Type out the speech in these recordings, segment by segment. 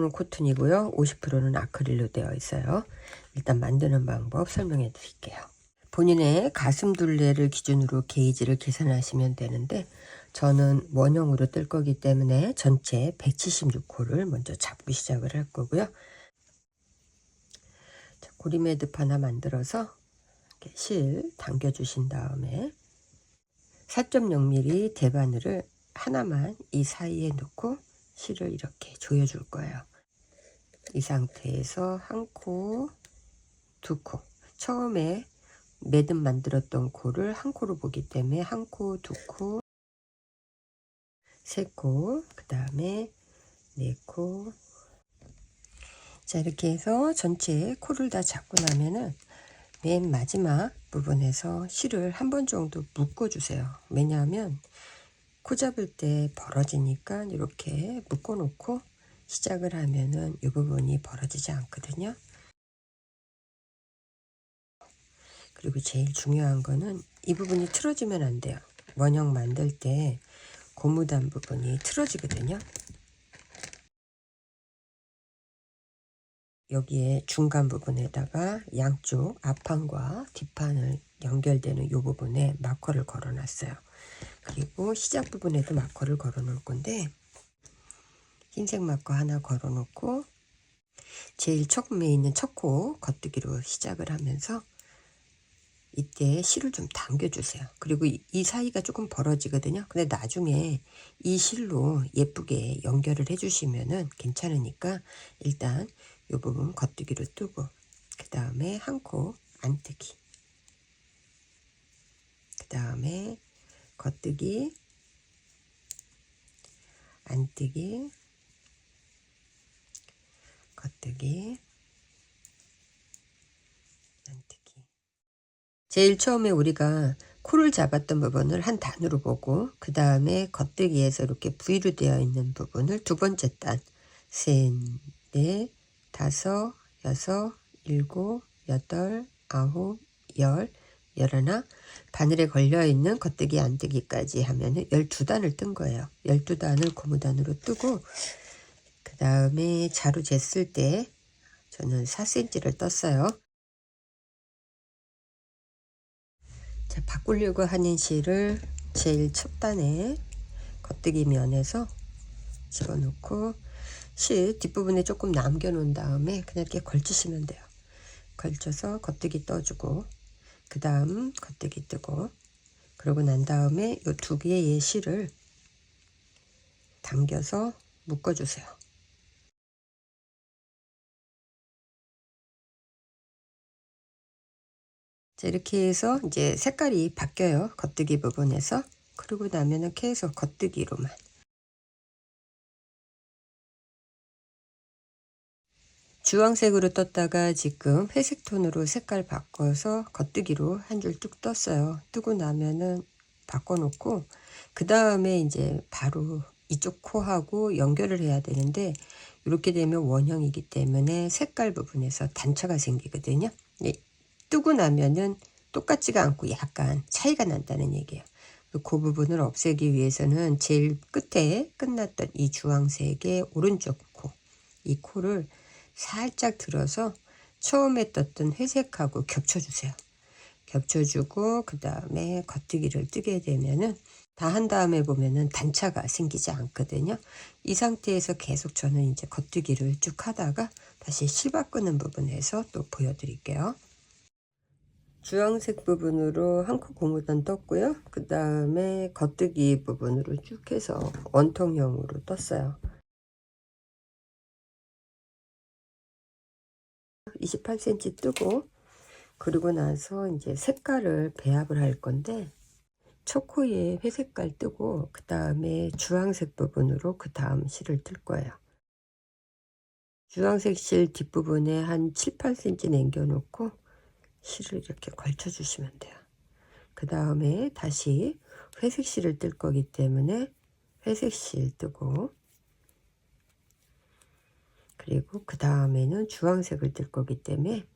50%는 코튼이고요. 50%는 아크릴로 되어 있어요. 일단 만드는 방법 설명해 드릴게요. 본인의 가슴 둘레를 기준으로 게이지를 계산하시면 되는데, 저는 원형으로 뜰 거기 때문에 전체 176호를 먼저 잡고 시작을 할 거고요. 자, 고리 매듭 하나 만들어서 이렇게 실 당겨 주신 다음에 4.0mm 대바늘을 하나만 이 사이에 넣고 실을 이렇게 조여 줄 거예요. 이 상태에서 한 코, 두 코, 처음에 매듭 만들었던 코를 한 코로 보기 때문에 한 코, 두 코, 세 코, 그 다음에 네 코. 자, 이렇게 해서 전체 코를 다 잡고 나면은 맨 마지막 부분에서 실을 한 번 정도 묶어 주세요. 왜냐하면 코 잡을 때 벌어지니까 이렇게 묶어 놓고 시작을 하면은 이 부분이 벌어지지 않거든요. 그리고 제일 중요한 거는 이 부분이 틀어지면 안 돼요. 원형 만들 때 고무단 부분이 틀어지거든요. 여기에 중간 부분에다가 양쪽 앞판과 뒷판을 연결되는 이 부분에 마커를 걸어 놨어요. 그리고 시작 부분에도 마커를 걸어 놓을 건데, 흰색 마커 하나 걸어 놓고 제일 처음에 있는 첫 코 겉뜨기로 시작을 하면서 이때 실을 좀 당겨 주세요. 그리고 이 사이가 조금 벌어지거든요. 근데 나중에 이 실로 예쁘게 연결을 해 주시면은 괜찮으니까 일단 이 부분 겉뜨기로 뜨고, 그 다음에 한 코 안뜨기, 그 다음에 겉뜨기, 안뜨기, 겉뜨기, 안뜨기. 제일 처음에 우리가 코를 잡았던 부분을 한 단으로 보고, 그 다음에 겉뜨기에서 이렇게 V로 되어 있는 부분을 두 번째 단, 셋, 넷, 다섯, 여섯, 일곱, 여덟, 아홉, 열, 열하나, 바늘에 걸려있는 겉뜨기 안뜨기까지 하면은 12단을 뜬 거예요. 12단을 고무단으로 뜨고, 그 다음에 자루 쟀을 때 저는 4cm를 떴어요. 자, 바꾸려고 하는 실을 제일 첫 단에 겉뜨기 면에서 집어넣고 실 뒷부분에 조금 남겨 놓은 다음에 그냥 이렇게 걸치시면 돼요. 걸쳐서 겉뜨기 떠주고, 그 다음 겉뜨기 뜨고, 그러고 난 다음에 이 두 개의 실을 당겨서 묶어주세요. 자, 이렇게 해서 이제 색깔이 바뀌어요. 겉뜨기 부분에서. 그러고 나면은 계속 겉뜨기로만. 주황색으로 떴다가 지금 회색 톤으로 색깔 바꿔서 겉뜨기로 한 줄 뚝 떴어요. 뜨고 나면은 바꿔놓고, 그 다음에 이제 바로 이쪽 코하고 연결을 해야 되는데, 이렇게 되면 원형이기 때문에 색깔 부분에서 단차가 생기거든요. 뜨고 나면은 똑같지가 않고 약간 차이가 난다는 얘기예요. 그 부분을 없애기 위해서는 제일 끝에 끝났던 이 주황색의 오른쪽 코, 이 코를 살짝 들어서 처음에 떴던 회색하고 겹쳐주세요. 겹쳐주고 그 다음에 겉뜨기를 뜨게 되면은 다 한 다음에 보면은 단차가 생기지 않거든요. 이 상태에서 계속 저는 이제 겉뜨기를 쭉 하다가 다시 실 바꾸는 부분에서 또 보여드릴게요. 주황색 부분으로 한 코 고무단 떴고요. 그 다음에 겉뜨기 부분으로 쭉 해서 원통형으로 떴어요. 28cm 뜨고, 그리고 나서 이제 색깔을 배합을 할 건데, 첫 코에 회색깔 뜨고 그 다음에 주황색 부분으로 그 다음 실을 뜰 거예요. 주황색 실 뒷부분에 한 7, 8cm 남겨 놓고 실을 이렇게 걸쳐 주시면 돼요. 그 다음에 다시 회색 실을 뜰 거기 때문에 회색 실 뜨고, 그리고 그 다음에는 주황색을 뜰 거기 때문에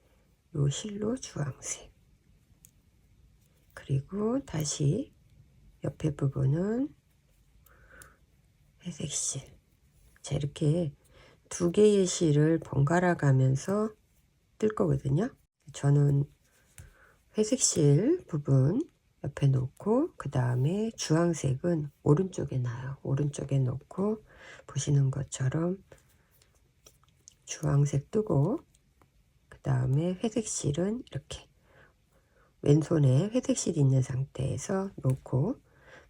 요 실로 주황색, 그리고 다시 옆에 부분은 회색 실. 자, 이렇게 두 개의 실을 번갈아 가면서 뜰 거거든요. 저는 회색 실 부분 옆에 놓고 그 다음에 주황색은 오른쪽에 놔요. 오른쪽에 놓고 보시는 것처럼 주황색 뜨고 그 다음에 회색 실은 이렇게 왼손에 회색 실이 있는 상태에서 놓고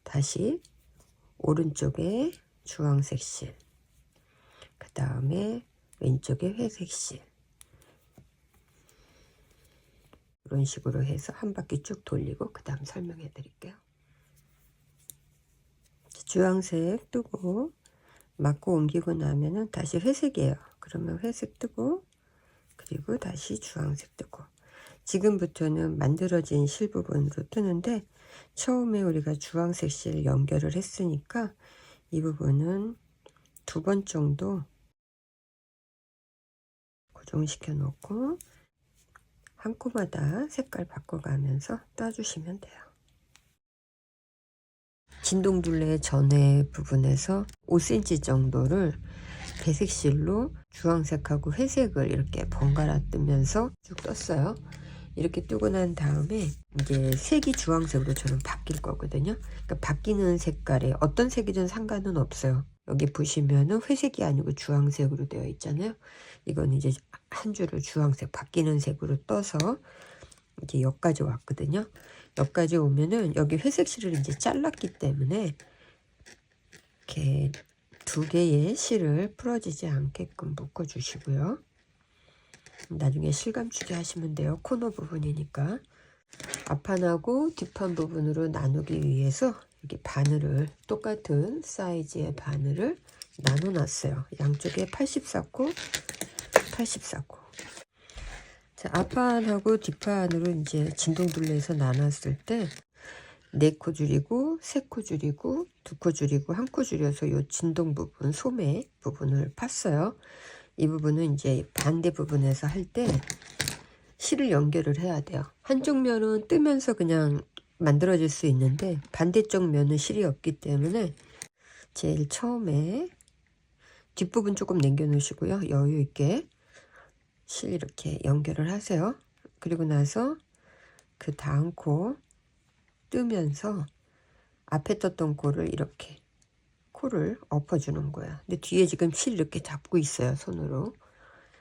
다시 오른쪽에 주황색 실, 그 다음에 왼쪽에 회색 실, 이런 식으로 해서 한 바퀴 쭉 돌리고 그 다음 설명해 드릴게요. 주황색 뜨고 맞고 옮기고 나면은 다시 회색이에요. 그러면 회색 뜨고 그리고 다시 주황색 뜨고, 지금부터는 만들어진 실 부분으로 뜨는데 처음에 우리가 주황색 실 연결을 했으니까 이 부분은 두 번 정도 고정시켜 놓고 한 코마다 색깔 바꿔가면서 따주시면 돼요. 진동둘레 전에 부분에서 5cm 정도를 배색실로 주황색하고 회색을 이렇게 번갈아 뜨면서 쭉 떴어요. 이렇게 뜨고 난 다음에 이제 색이 주황색으로 저는 바뀔 거거든요. 그러니까 바뀌는 색깔에 어떤 색이든 상관은 없어요. 여기 보시면은 회색이 아니고 주황색으로 되어 있잖아요. 이건 이제 한 줄을 주황색 바뀌는 색으로 떠서 이제 여기까지 왔거든요. 여기까지 오면은 여기 회색 실을 이제 잘랐기 때문에 이렇게 두 개의 실을 풀어지지 않게끔 묶어 주시고요. 나중에 실감추기 하시면 돼요. 코너 부분이니까. 앞판하고 뒷판 부분으로 나누기 위해서 이렇게 바늘을 똑같은 사이즈의 바늘을 나눠 놨어요. 양쪽에 84코 84코. 자, 앞판하고 뒷판으로 이제 진동둘레에서 나눴을 때 4코 줄이고 3코 줄이고 2코 줄이고 1코 줄여서 요 진동 부분 소매 부분을 팠어요. 이 부분은 이제 반대 부분에서 할 때 실을 연결을 해야 돼요. 한쪽 면은 뜨면서 그냥 만들어질 수 있는데 반대쪽 면은 실이 없기 때문에 제일 처음에 뒷부분 조금 남겨 놓으시고요. 여유 있게 실 이렇게 연결을 하세요. 그리고 나서 그 다음 코 뜨면서 앞에 떴던 코를 이렇게 코를 엎어주는 거야. 근데 뒤에 지금 실 이렇게 잡고 있어요, 손으로.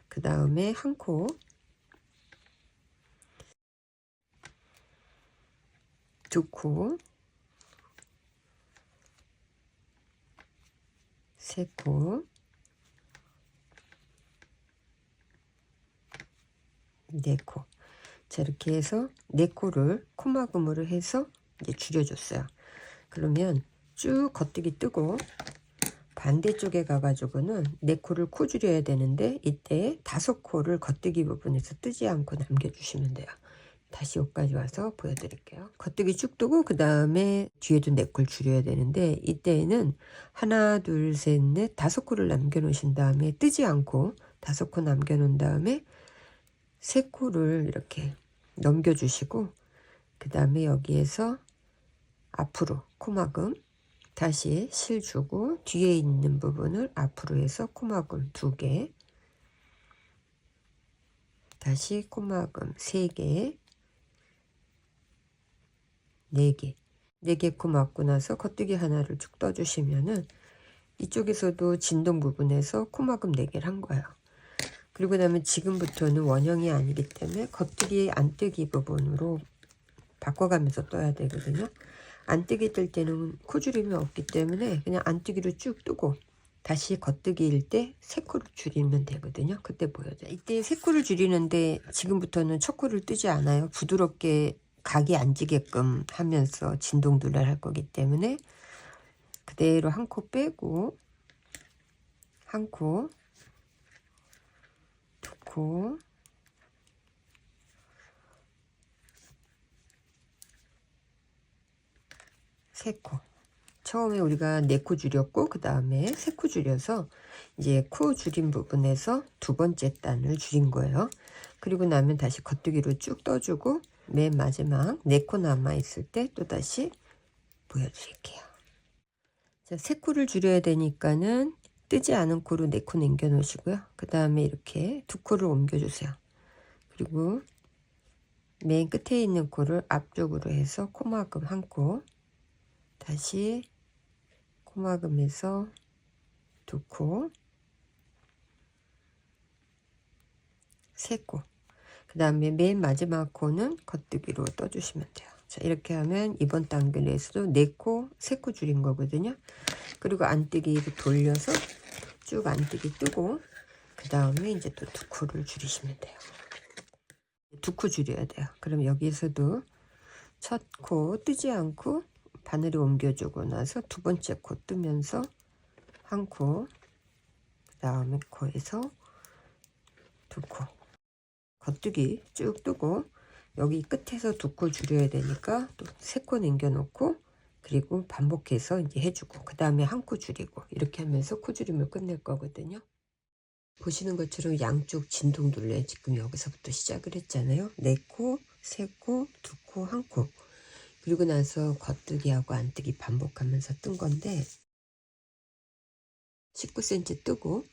그 다음에 한 코, 두 코, 세 코, 네 코. 자, 이렇게 해서 네 코를 코막음으로 해서 이제 줄여줬어요. 그러면 쭉 겉뜨기 뜨고 반대쪽에 가가지고는 네 코를 코 줄여야 되는데 이때 5코를 겉뜨기 부분에서 뜨지 않고 남겨주시면 돼요. 다시 여기까지 와서 보여드릴게요. 겉뜨기 쭉 뜨고 그 다음에 뒤에도 4코를 줄여야 되는데 이때에는 하나 둘 셋 넷 5코를 남겨 놓으신 다음에 뜨지 않고 5코 남겨 놓은 다음에 3코를 이렇게 넘겨 주시고 그 다음에 여기에서 앞으로 코막음 다시 실 주고 뒤에 있는 부분을 앞으로 해서 코막음 2개, 다시 코막음 3개, 4개, 4개 코 막고 나서 겉뜨기 하나를 쭉 떠주시면은 이쪽에서도 진동 부분에서 코막음 4개를 한 거예요. 그리고 나면 지금부터는 원형이 아니기 때문에 겉뜨기 안뜨기 부분으로 바꿔가면서 떠야 되거든요. 안뜨기 뜰 때는 코줄임이 없기 때문에 그냥 안뜨기로 쭉 뜨고 다시 겉뜨기일 때 3코를 줄이면 되거든요. 그때 보여줘요. 이때 3코를 줄이는데 지금부터는 첫 코를 뜨지 않아요. 부드럽게 각이 안 지게끔 하면서 진동둘레를 할 거기 때문에 그대로 한 코 빼고 한 코, 두 코, 세 코. 처음에 우리가 4코 줄였고 그 다음에 3코 줄여서 이제 코 줄인 부분에서 두 번째 단을 줄인 거예요. 그리고 나면 다시 겉뜨기로 쭉 떠주고 맨 마지막 4코 남아 있을 때 또 다시 보여드릴게요. 자, 3코를 줄여야 되니까는 뜨지 않은 코로 4코 남겨 놓으시고요. 그 다음에 이렇게 2코를 옮겨 주세요. 그리고 맨 끝에 있는 코를 앞쪽으로 해서 코막음 1코, 다시 코막음에서 2코, 3코, 그 다음에 맨 마지막 코는 겉뜨기로 떠주시면 돼요. 자, 이렇게 하면 이번 단계에서도 4코, 3코 줄인 거거든요. 그리고 안뜨기를 돌려서 쭉 안뜨기 뜨고, 그 다음에 이제 또 2코를 줄이시면 돼요. 2코 줄여야 돼요. 그럼 여기서도 첫 코 뜨지 않고 바늘이 옮겨주고 나서 두 번째 코 뜨면서 1코, 그 다음에 코에서 2코, 겉뜨기 쭉 뜨고, 여기 끝에서 2코 줄여야 되니까 또 3코 남겨 놓고, 그리고 반복해서 이제 해주고, 그 다음에 1코 줄이고, 이렇게 하면서 코 줄임을 끝낼 거거든요. 보시는 것처럼 양쪽 진동 둘레 지금 여기서부터 시작을 했잖아요. 4코, 3코, 2코, 1코. 그리고 나서 겉뜨기하고 안뜨기 반복하면서 뜬 건데 19cm 뜨고,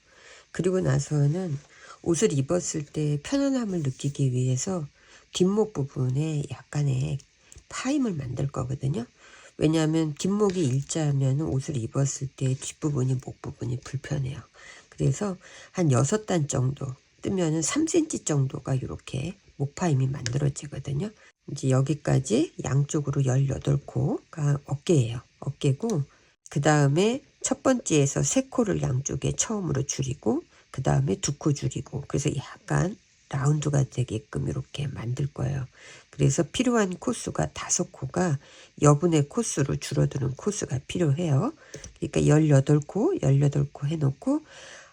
그리고 나서는 옷을 입었을 때 편안함을 느끼기 위해서 뒷목 부분에 약간의 파임을 만들 거거든요. 왜냐하면 뒷목이 일자하면 옷을 입었을 때 뒷부분이 목 부분이 불편해요. 그래서 한 6단 정도 뜨면은 3cm 정도가 이렇게 목파임이 만들어지거든요. 이제 여기까지 양쪽으로 18코가 어깨예요. 어깨고, 그 다음에 첫 번째에서 3코를 양쪽에 처음으로 줄이고, 그 다음에 2코 줄이고, 그래서 약간 라운드가 되게끔 이렇게 만들 거예요. 그래서 필요한 코수가 5코가 여분의 코수로 줄어드는 코수가 필요해요. 그러니까 18코, 18코 해놓고,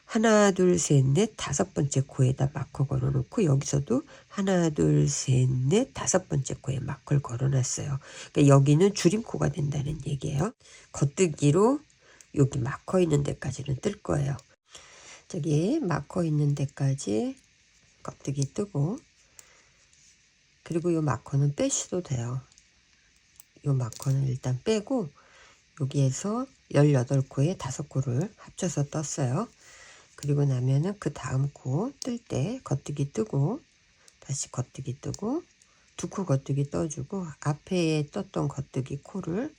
하나, 둘, 셋, 넷, 5번째 코에다 마커 걸어놓고, 여기서도 하나, 둘, 셋, 넷, 5번째 코에 마커를 걸어놨어요. 그러니까 여기는 줄임코가 된다는 얘기예요. 겉뜨기로 여기 마커 있는 데까지는 뜰 거예요. 저기 마커 있는 데까지 겉뜨기 뜨고, 그리고 이 마커는 빼셔도 돼요. 이 마커는 일단 빼고, 여기에서 18코에 5코를 합쳐서 떴어요. 그리고 나면은 그 다음 코 뜰 때 겉뜨기 뜨고, 다시 겉뜨기 뜨고, 2코 겉뜨기 떠주고, 앞에 떴던 겉뜨기 코를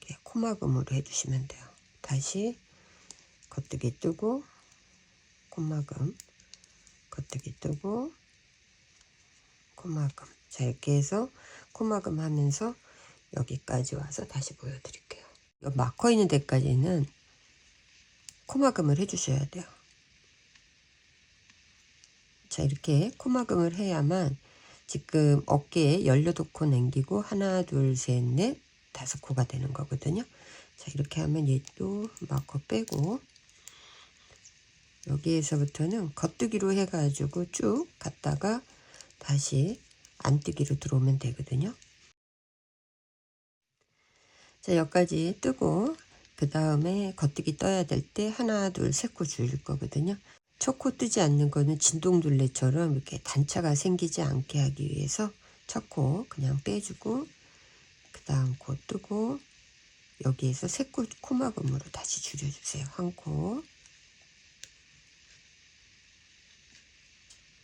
이렇게 코막음으로 해주시면 돼요. 다시 겉뜨기 뜨고, 코막음, 겉뜨기 뜨고, 코막음. 자, 이렇게 해서 코막음 하면서 여기까지 와서 다시 보여드릴게요. 마커 있는 데까지는 코막음을 해주셔야 돼요. 자, 이렇게 코막음을 해야만 지금 어깨에 18코 남기고 하나, 둘, 셋, 넷, 5코가 되는 거거든요. 자, 이렇게 하면 얘도 마커 빼고, 여기에서부터는 겉뜨기로 해가지고 쭉 갔다가 다시 안뜨기로 들어오면 되거든요. 자, 여기까지 뜨고, 그 다음에 겉뜨기 떠야 될 때 하나, 둘, 3코 줄일 거거든요. 첫 코 뜨지 않는 거는 진동둘레처럼 이렇게 단차가 생기지 않게 하기 위해서 첫 코 그냥 빼주고, 그 다음 코 뜨고, 여기에서 3코 코막음으로 다시 줄여주세요. 1코,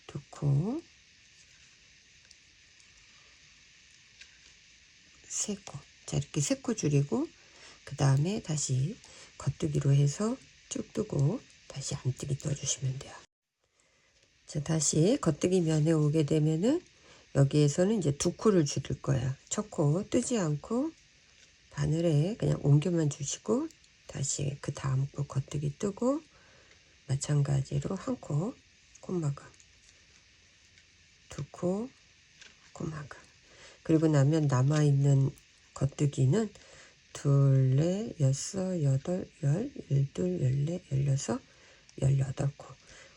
2코, 3코. 자, 이렇게 3코 줄이고, 그 다음에 다시 겉뜨기로 해서 쭉 뜨고, 다시 안뜨기 떠주시면 돼요. 자, 다시 겉뜨기 면에 오게 되면은 여기에서는 이제 2코를 줄일 거예요. 첫 코 뜨지 않고 바늘에 그냥 옮겨만 주시고, 다시 그 다음 코 겉뜨기 뜨고, 마찬가지로 1코 코막음, 2코 코막음. 그리고 나면 남아있는 겉뜨기는 둘, 넷, 여섯, 여덟, 열, 열둘, 열넷, 열여섯, 18코.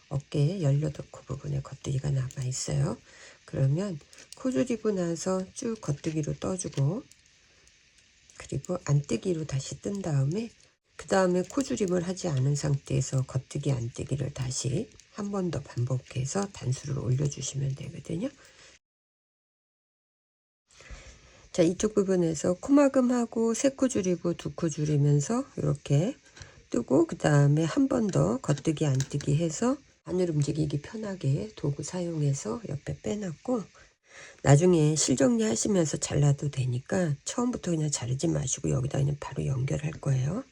어깨에 18코 부분에 겉뜨기가 남아있어요. 그러면 코 줄이고 나서 쭉 겉뜨기로 떠주고, 그리고 안뜨기로 다시 뜬 다음에, 그 다음에 코줄임을 하지 않은 상태에서 겉뜨기 안뜨기를 다시 한 번 더 반복해서 단수를 올려주시면 되거든요. 자, 이쪽 부분에서 코막음하고 3코 줄이고 2코 줄이면서 이렇게 뜨고 그 다음에 한 번 더 겉뜨기 안뜨기 해서 바늘 움직이기 편하게 도구 사용해서 옆에 빼놨고, 나중에 실정리 하시면서 잘라도 되니까 처음부터 그냥 자르지 마시고 여기다 그냥 바로 연결할 거예요.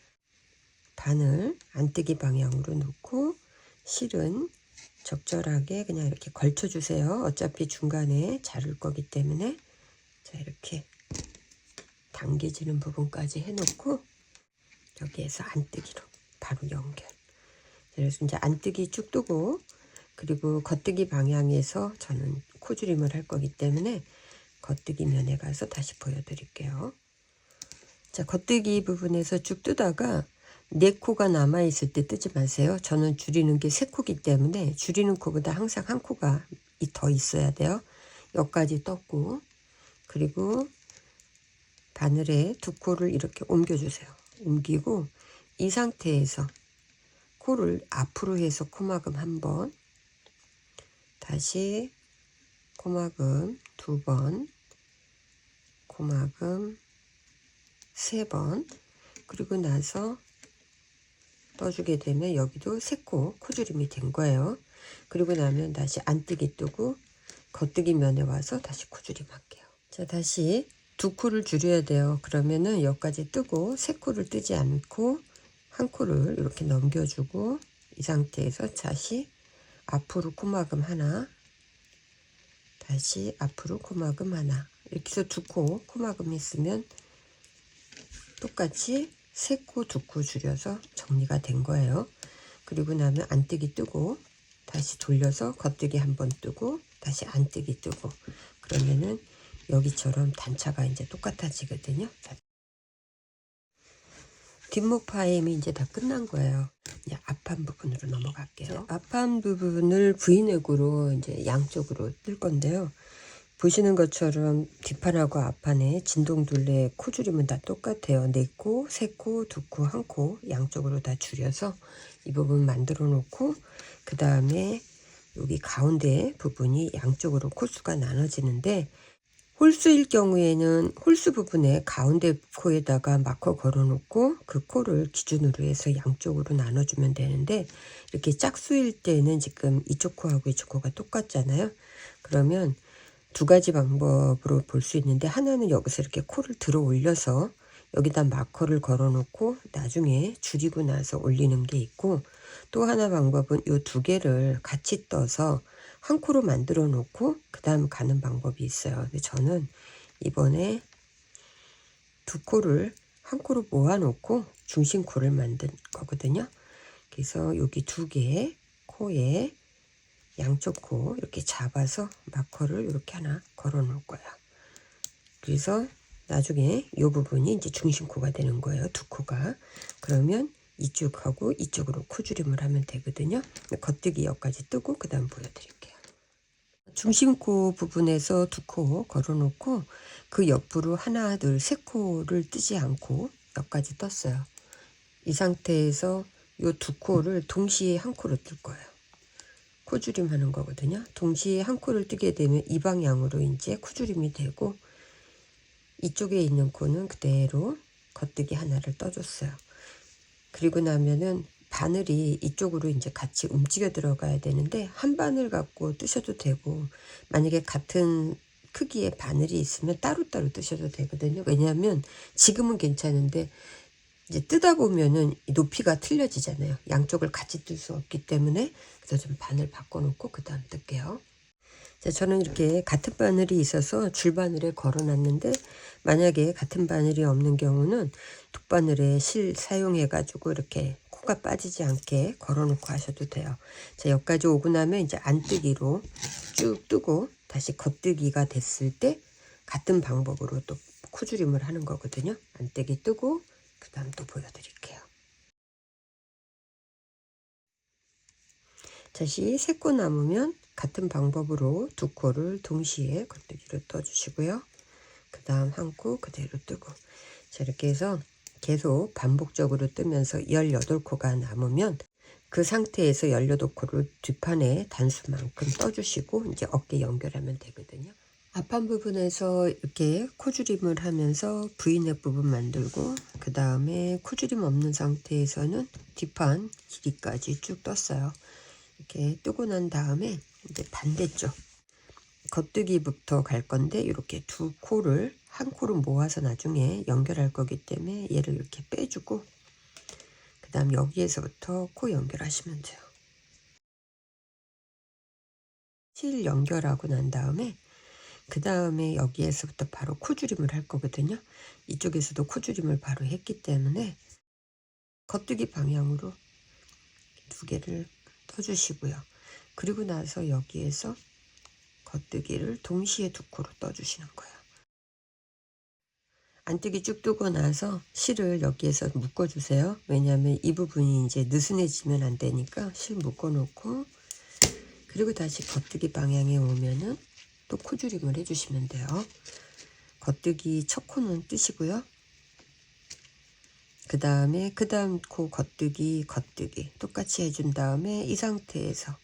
바늘 안뜨기 방향으로 놓고 실은 적절하게 그냥 이렇게 걸쳐 주세요. 어차피 중간에 자를 거기 때문에. 자, 이렇게 당겨지는 부분까지 해놓고 여기에서 안뜨기로 바로 연결. 그래서 이제 안뜨기 쭉 뜨고, 그리고 겉뜨기 방향에서 저는 코줄임을 할 거기 때문에 겉뜨기 면에 가서 다시 보여드릴게요. 자, 겉뜨기 부분에서 쭉 뜨다가 네 코가 남아있을 때 뜨지 마세요. 저는 줄이는 게 세 코기 때문에 줄이는 코보다 항상 한 코가 더 있어야 돼요. 여기까지 떴고, 그리고 바늘에 두 코를 이렇게 옮겨주세요. 옮기고 이 상태에서 코를 앞으로 해서 코막음 한 번, 다시 코막음 두 번, 코막음 세 번, 그리고 나서 떠주게 되면 여기도 세 코 코줄임이 된 거예요. 그리고 나면 다시 안뜨기 뜨고 겉뜨기 면에 와서 다시 코줄임 할게요. 자, 다시 두 코를 줄여야 돼요. 그러면은 여기까지 뜨고 세 코를 뜨지 않고 한 코를 이렇게 넘겨주고, 이 상태에서 다시 앞으로 코막음 하나, 다시 앞으로 코막음 하나, 이렇게 해서 두 코 코막음 했으면 똑같이 세 코 두 코 줄여서 정리가 된 거예요. 그리고 나면 안뜨기 뜨고 다시 돌려서 겉뜨기 한 번 뜨고 다시 안뜨기 뜨고, 그러면은 여기처럼 단차가 이제 똑같아지거든요. 뒷목 파임이 이제 다 끝난 거예요. 이제 앞판 부분으로 넘어갈게요. 앞판 부분을 V넥으로 이제 양쪽으로 뜰 건데요. 보시는 것처럼 뒷판하고 앞판에 진동둘레 코줄임은 다 똑같아요. 네 코, 세 코, 두 코, 한 코 양쪽으로 다 줄여서 이 부분 만들어 놓고, 그 다음에 여기 가운데 부분이 양쪽으로 코수가 나눠지는데, 홀수일 경우에는 홀수 부분에 가운데 코에다가 마커 걸어 놓고 그 코를 기준으로 해서 양쪽으로 나눠주면 되는데, 이렇게 짝수일 때는 지금 이쪽 코하고 이쪽 코가 똑같잖아요. 그러면 두 가지 방법으로 볼 수 있는데, 하나는 여기서 이렇게 코를 들어 올려서 여기다 마커를 걸어 놓고 나중에 줄이고 나서 올리는 게 있고, 또 하나 방법은 이 두 개를 같이 떠서 한 코로 만들어 놓고 그 다음 가는 방법이 있어요. 근데 저는 이번에 두 코를 한 코로 모아 놓고 중심 코를 만든 거거든요. 그래서 여기 두 개의 코에 양쪽 코 이렇게 잡아서 마커를 이렇게 하나 걸어 놓을 거예요. 그래서 나중에 이 부분이 이제 중심 코가 되는 거예요. 두 코가. 그러면 이쪽하고 이쪽으로 코줄임을 하면 되거든요. 겉뜨기 여기까지 뜨고 그 다음 보여드릴게요. 중심코 부분에서 두 코 걸어 놓고 그 옆으로 하나 둘 세 코를 뜨지 않고 여기까지 떴어요. 이 상태에서 이 두 코를 동시에 한 코로 뜰 거예요. 코줄임 하는 거거든요. 동시에 한 코를 뜨게 되면 이 방향으로 이제 코줄임이 되고, 이쪽에 있는 코는 그대로 겉뜨기 하나를 떠줬어요. 그리고 나면은 바늘이 이쪽으로 이제 같이 움직여 들어가야 되는데, 한 바늘 갖고 뜨셔도 되고, 만약에 같은 크기의 바늘이 있으면 따로따로 뜨셔도 되거든요. 왜냐하면 지금은 괜찮은데 이제 뜨다 보면은 높이가 틀려지잖아요. 양쪽을 같이 뜰 수 없기 때문에. 그래서 좀 바늘 바꿔놓고 그 다음 뜰게요. 자, 저는 이렇게 같은 바늘이 있어서 줄바늘에 걸어놨는데, 만약에 같은 바늘이 없는 경우는 돗바늘에 실 사용해 가지고 이렇게 코가 빠지지 않게 걸어놓고 하셔도 돼요. 자, 여기까지 오고 나면 이제 안뜨기로 쭉 뜨고 다시 겉뜨기가 됐을 때 같은 방법으로 또 코줄임을 하는 거거든요. 안뜨기 뜨고 그 다음 또 보여드릴게요. 다시 세 코 남으면 같은 방법으로 두 코를 동시에 겉뜨기로 떠주시고요. 그 다음 한 코 그대로 뜨고, 자, 이렇게 해서 계속 반복적으로 뜨면서 18코가 남으면 그 상태에서 18코를 뒷판에 단수만큼 떠주시고 이제 어깨 연결하면 되거든요. 앞판 부분에서 이렇게 코줄임을 하면서 V넥 부분 만들고 그 다음에 코주림 없는 상태에서는 뒷판 길이까지 쭉 떴어요. 이렇게 뜨고 난 다음에 이제 반대쪽 겉뜨기부터 갈 건데 이렇게 두 코를 한 코를 모아서 나중에 연결할 거기 때문에 얘를 이렇게 빼주고 그 다음 여기에서부터 코 연결하시면 돼요. 실 연결하고 난 다음에 그 다음에 여기에서부터 바로 코주림을 할 거거든요. 이쪽에서도 코주림을 바로 했기 때문에 겉뜨기 방향으로 두 개를 떠주시고요. 그리고 나서 여기에서 겉뜨기를 동시에 두 코로 떠주시는 거예요. 안뜨기 쭉 뜨고 나서 실을 여기에서 묶어주세요. 왜냐하면 이 부분이 이제 느슨해지면 안 되니까 실 묶어놓고 그리고 다시 겉뜨기 방향에 오면은 또 코주림을 해주시면 돼요. 겉뜨기 첫 코는 뜨시고요. 그 다음에 그 다음 코 겉뜨기 똑같이 해준 다음에 이 상태에서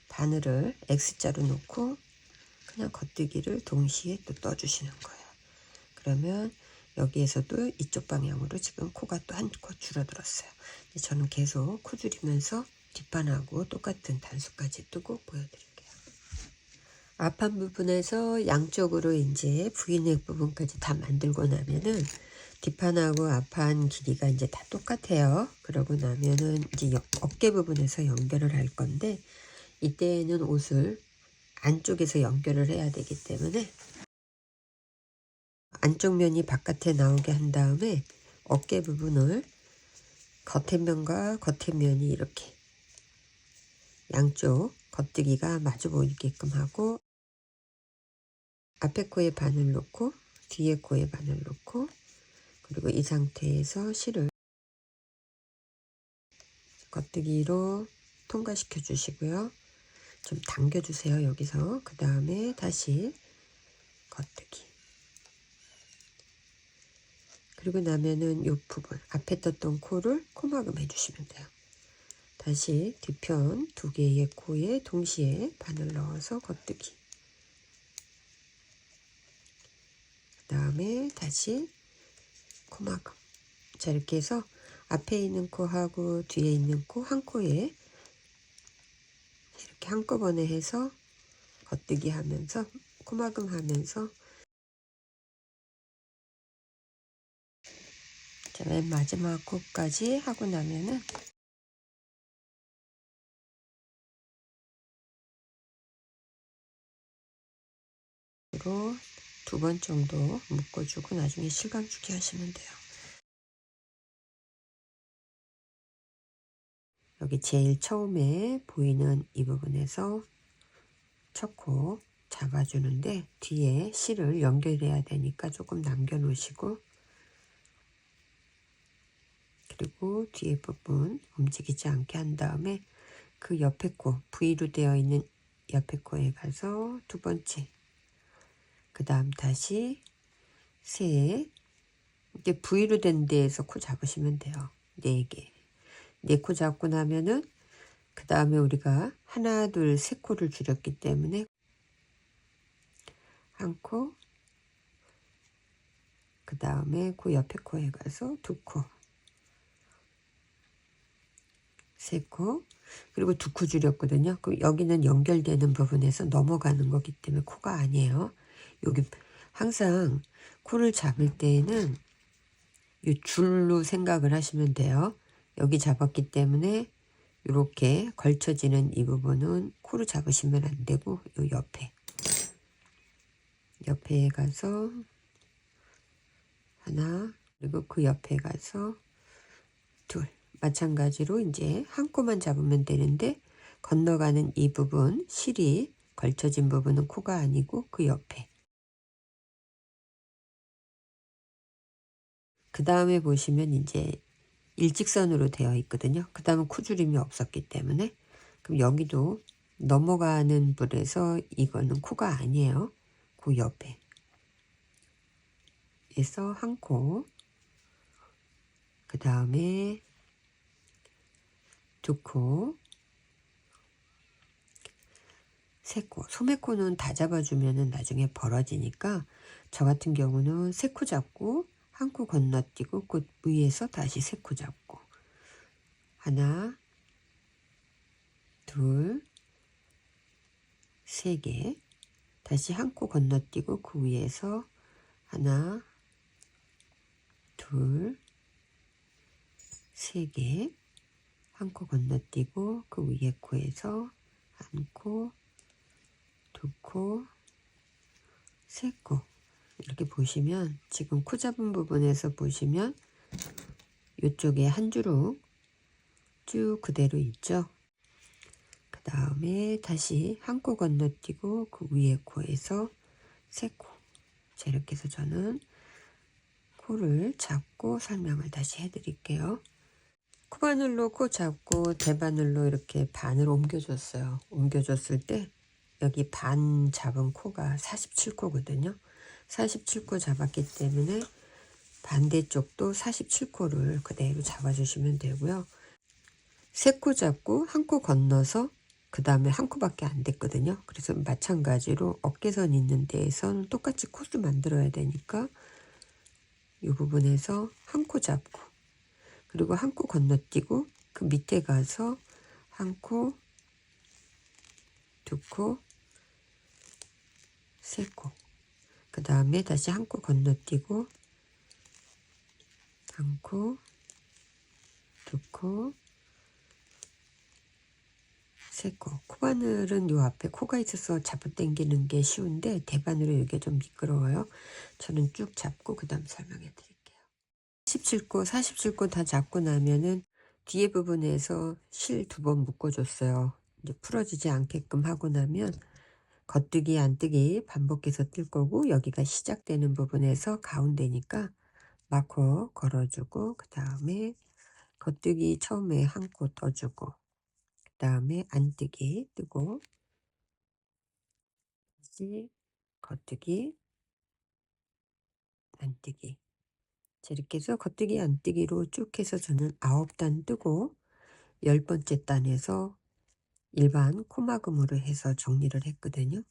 바늘을 X자로 놓고 그냥 겉뜨기를 동시에 또 떠주시는 거예요. 그러면 여기에서도 이쪽 방향으로 지금 코가 또 한 코 줄어들었어요. 저는 계속 코 줄이면서 뒷판하고 똑같은 단수까지 뜨고 보여드릴게요. 앞판 부분에서 양쪽으로 이제 V넥 부분까지 다 만들고 나면은 뒷판하고 앞판 길이가 이제 다 똑같아요. 그러고 나면은 이제 어깨 부분에서 연결을 할 건데 이때는 옷을 안쪽에서 연결을 해야 되기 때문에 안쪽 면이 바깥에 나오게 한 다음에 어깨 부분을 겉에 면과 겉에 면이 이렇게 양쪽 겉뜨기가 마주 보이게끔 하고 앞에 코에 바늘 놓고 뒤에 코에 바늘 놓고 그리고 이 상태에서 실을 겉뜨기로 통과시켜 주시고요. 좀 당겨 주세요. 여기서 그 다음에 다시 겉뜨기 그리고 나면은 이 부분 앞에 떴던 코를 코막음 해주시면 돼요. 다시 뒤편 두 개의 코에 동시에 바늘 넣어서 겉뜨기 그 다음에 다시 코막음. 자 이렇게 해서 앞에 있는 코하고 뒤에 있는 코 한 코에 이렇게 한꺼번에 해서 겉뜨기 하면서 코막음 하면서 자, 맨 마지막 코까지 하고 나면은 두 번 정도 묶어주고 나중에 실감주기 하시면 돼요. 여기 제일 처음에 보이는 이 부분에서 첫 코 잡아주는데 뒤에 실을 연결해야 되니까 조금 남겨 놓으시고 그리고 뒤에 부분 움직이지 않게 한 다음에 그 옆에 코 V로 되어 있는 옆에 코에 가서 두 번째 그 다음 다시 셋 이제 V로 된 데에서 코 잡으시면 돼요. 4개 4코 잡고 나면은 그 다음에 우리가 하나 둘 세 코를 줄였기 때문에 한 코 그 다음에 그 옆에 코에 가서 두 코 세 코 그리고 두 코 줄였거든요. 그럼 여기는 연결되는 부분에서 넘어가는 거기 때문에 코가 아니에요. 여기 항상 코를 잡을 때에는 이 줄로 생각을 하시면 돼요. 여기 잡았기 때문에 이렇게 걸쳐지는 이 부분은 코로 잡으시면 안 되고 요 옆에 가서 하나 그리고 그 옆에 가서 둘 마찬가지로 이제 한 코만 잡으면 되는데 건너가는 이 부분 실이 걸쳐진 부분은 코가 아니고 그 옆에 그 다음에 보시면 이제 일직선으로 되어 있거든요. 그 다음은 코줄임이 없었기 때문에 그럼 여기도 넘어가는 불에서 이거는 코가 아니에요. 그 옆에 에서 한 코, 그 다음에 두 코, 세 코. 소매코는 다 잡아주면은 나중에 벌어지니까 저 같은 경우는 세 코 잡고 한 코 건너뛰고 그 위에서 다시 3코 잡고 하나, 둘, 3개. 다시 한 코 건너뛰고 그 위에서 하나, 둘, 3개. 한 코 건너뛰고 그 위에 코에서 한 코, 2코, 3코. 이렇게 보시면 지금 코 잡은 부분에서 보시면 이쪽에 한 주름 쭉 그대로 있죠. 그 다음에 다시 한 코 건너뛰고 그 위에 코에서 3코. 자, 이렇게 해서 저는 코를 잡고 설명을 다시 해드릴게요. 코바늘로 코 잡고 대바늘로 이렇게 반으로 옮겨줬어요. 옮겨줬을 때 여기 반 잡은 코가 47코거든요. 47코 잡았기 때문에 반대쪽도 47코를 그대로 잡아주시면 되고요. 3코 잡고 한 코 건너서 그 다음에 한 코밖에 안 됐거든요. 그래서 마찬가지로 어깨선 있는 데에서는 똑같이 코스 만들어야 되니까 이 부분에서 한 코 잡고 그리고 한 코 건너뛰고 그 밑에 가서 한 코, 2코, 3코. 그 다음에 다시 한 코 건너뛰고 한 코, 2코, 3코. 코바늘은 요 앞에 코가 있어서 잡아당기는 게 쉬운데 대바늘은 이게 좀 미끄러워요. 저는 쭉 잡고 그 다음 설명해 드릴게요. 17코, 47코 다 잡고 나면은 뒤에 부분에서 실 2번 묶어줬어요. 이제 풀어지지 않게끔 하고 나면 겉뜨기 안뜨기 반복해서 뜰 거고 여기가 시작되는 부분에서 가운데니까 마커 걸어주고 그 다음에 겉뜨기 처음에 한 코 떠주고 그 다음에 안뜨기 뜨고 다시 겉뜨기 안뜨기. 자, 이렇게 해서 겉뜨기 안뜨기로 쭉 해서 저는 9단 뜨고 10번째 단에서 일반 코막음으로 해서 정리를 했거든요.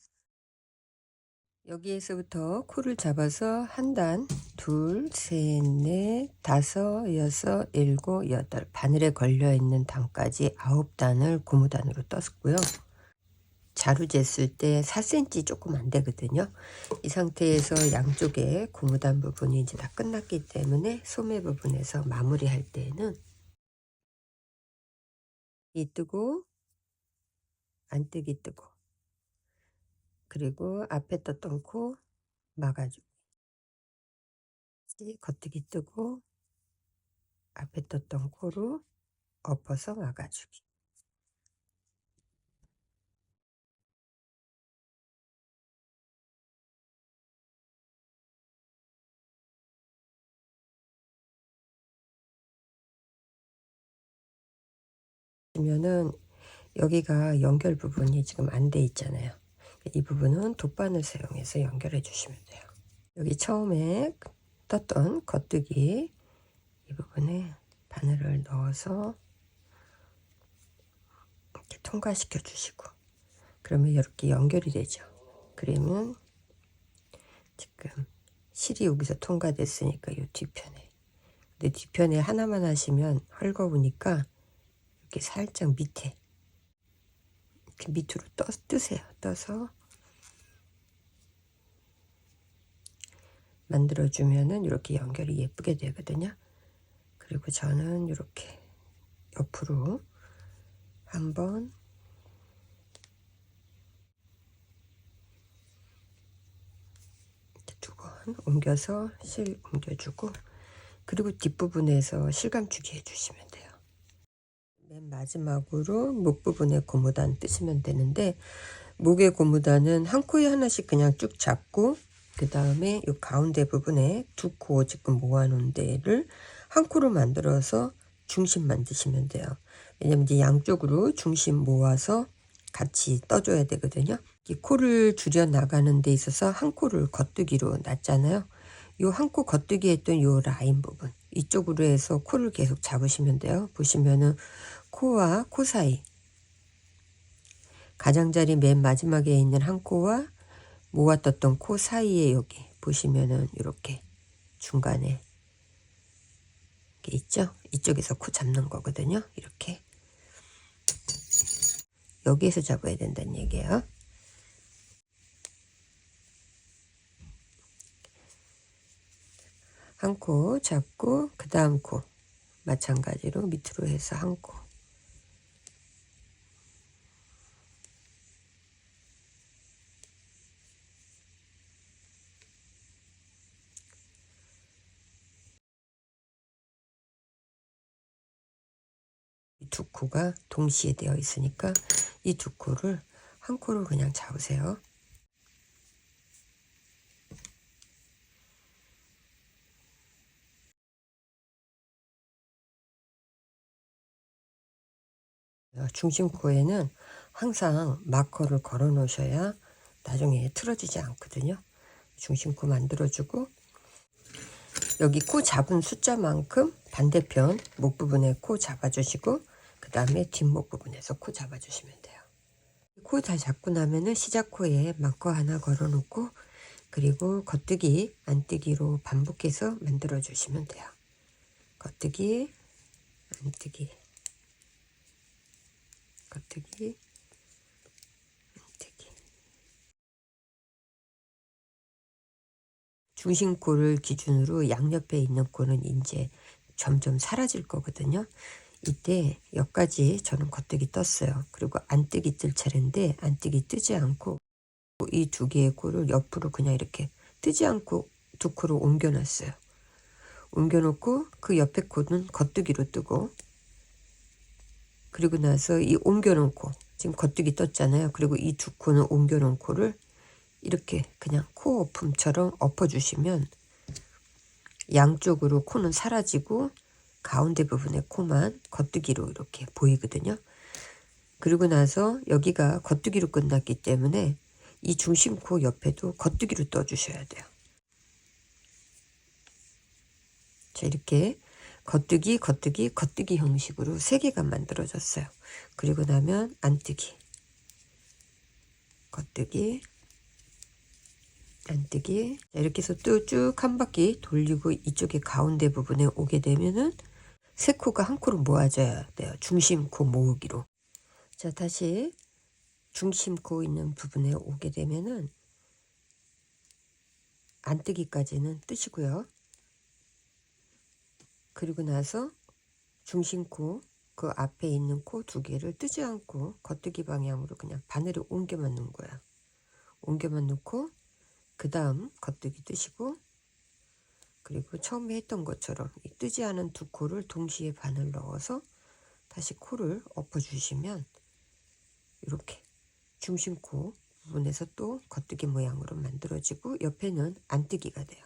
여기에서부터 코를 잡아서 한 단, 둘, 셋, 넷, 다섯, 여섯, 일곱, 여덟 바늘에 걸려있는 단까지 9단을 고무단으로 떴고요. 자루 쟀을 때 4cm 조금 안 되거든요. 이 상태에서 양쪽에 고무단 부분이 이제 다 끝났기 때문에 소매 부분에서 마무리할 때는 이 뜨고 안뜨기 뜨고 그리고 앞에 떴던 코 막아주고 겉뜨기 뜨고 앞에 떴던 코로 엎어서 막아주기. 보면은 여기가 연결 부분이 지금 안 돼 있잖아요. 이 부분은 돗바늘 사용해서 연결해 주시면 돼요. 여기 처음에 떴던 겉뜨기 이 부분에 바늘을 넣어서 이렇게 통과시켜 주시고 그러면 이렇게 연결이 되죠. 그러면 지금 실이 여기서 통과됐으니까 이 뒤편에 근데 뒤편에 하나만 하시면 헐거우니까 이렇게 살짝 밑에 이렇게 밑으로 뜨세요. 떠서 만들어주면은 이렇게 연결이 예쁘게 되거든요. 그리고 저는 이렇게 옆으로 한번 두 번 옮겨서 실 옮겨주고 그리고 뒷부분에서 실감주기 해주시면 돼요. 맨 마지막으로 목 부분에 고무단 뜨시면 되는데 목의 고무단은 한 코에 하나씩 그냥 쭉 잡고 그 다음에 이 가운데 부분에 2코 지금 모아놓은 데를 한 코로 만들어서 중심 만드시면 돼요. 왜냐면 이제 양쪽으로 중심 모아서 같이 떠줘야 되거든요. 이 코를 줄여 나가는 데 있어서 한 코를 겉뜨기로 놨잖아요. 이 한 코 겉뜨기 했던 이 라인 부분 이쪽으로 해서 코를 계속 잡으시면 돼요. 보시면은 코와 코 사이 가장자리 맨 마지막에 있는 한 코와 모아떴던 코 사이에 여기 보시면은 이렇게 중간에 게 있죠? 이쪽에서 코 잡는 거거든요. 이렇게 여기에서 잡아야 된다는 얘기예요. 한 코 잡고 그 다음 코 마찬가지로 밑으로 해서 한 코. 두 코가 동시에 되어 있으니까 이 두 코를 한 코를 그냥 잡으세요. 중심코에는 항상 마커를 걸어 놓으셔야 나중에 틀어지지 않거든요. 중심코 만들어주고 여기 코 잡은 숫자만큼 반대편 목 부분에 코 잡아주시고 그 다음에 뒷목 부분에서 코 잡아주시면 돼요. 코 다 잡고 나면은 시작 코에 마커 하나 걸어 놓고 그리고 겉뜨기 안뜨기로 반복해서 만들어 주시면 돼요. 겉뜨기 안뜨기 겉뜨기 안뜨기. 중심코를 기준으로 양옆에 있는 코는 이제 점점 사라질 거거든요. 이때 여기까지 저는 겉뜨기 떴어요. 그리고 안뜨기 뜰 차례인데 안뜨기 뜨지 않고 이 두 개의 코를 옆으로 그냥 이렇게 뜨지 않고 두 코를 옮겨 놨어요. 옮겨 놓고 그 옆에 코는 겉뜨기로 뜨고 그리고 나서 이 옮겨 놓은 코 지금 겉뜨기 떴잖아요. 그리고 이 두 코는 옮겨 놓은 코를 이렇게 그냥 코 오품처럼 엎어 주시면 양쪽으로 코는 사라지고 가운데 부분의 코만 겉뜨기로 이렇게 보이거든요. 그리고 나서 여기가 겉뜨기로 끝났기 때문에 이 중심코 옆에도 겉뜨기로 떠주셔야 돼요. 자, 이렇게 겉뜨기, 겉뜨기, 겉뜨기 형식으로 3개가 만들어졌어요. 그리고 나면 안뜨기, 겉뜨기, 안뜨기. 자, 이렇게 해서 또 쭉 한 바퀴 돌리고 이쪽에 가운데 부분에 오게 되면은 세 코가 한 코로 모아져야 돼요. 중심코 모으기로. 자, 다시 중심코 있는 부분에 오게 되면은 안뜨기까지는 뜨시고요. 그리고 나서 중심코 그 앞에 있는 코 2개를 뜨지 않고 겉뜨기 방향으로 그냥 바늘을 옮겨만 놓은 거야. 옮겨만 놓고 그 다음 겉뜨기 뜨시고 그리고 처음에 했던 것처럼 이 뜨지 않은 두 코를 동시에 바늘 넣어서 다시 코를 엎어주시면 이렇게 중심코 부분에서 또 겉뜨기 모양으로 만들어지고 옆에는 안뜨기가 돼요.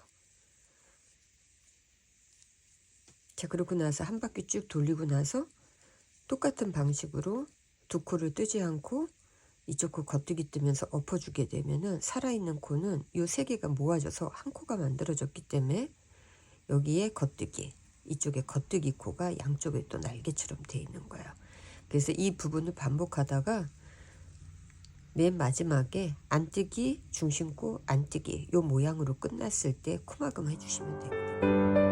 자, 그러고 나서 한 바퀴 쭉 돌리고 나서 똑같은 방식으로 두 코를 뜨지 않고 이쪽 코 겉뜨기 뜨면서 엎어주게 되면은 살아있는 코는 이 3개가 모아져서 한 코가 만들어졌기 때문에 여기에 겉뜨기, 이쪽에 겉뜨기 코가 양쪽에 또 날개처럼 되어 있는 거야. 그래서 이 부분을 반복하다가 맨 마지막에 안뜨기, 중심코, 안뜨기 요 모양으로 끝났을 때 코막음 해주시면 되거든요.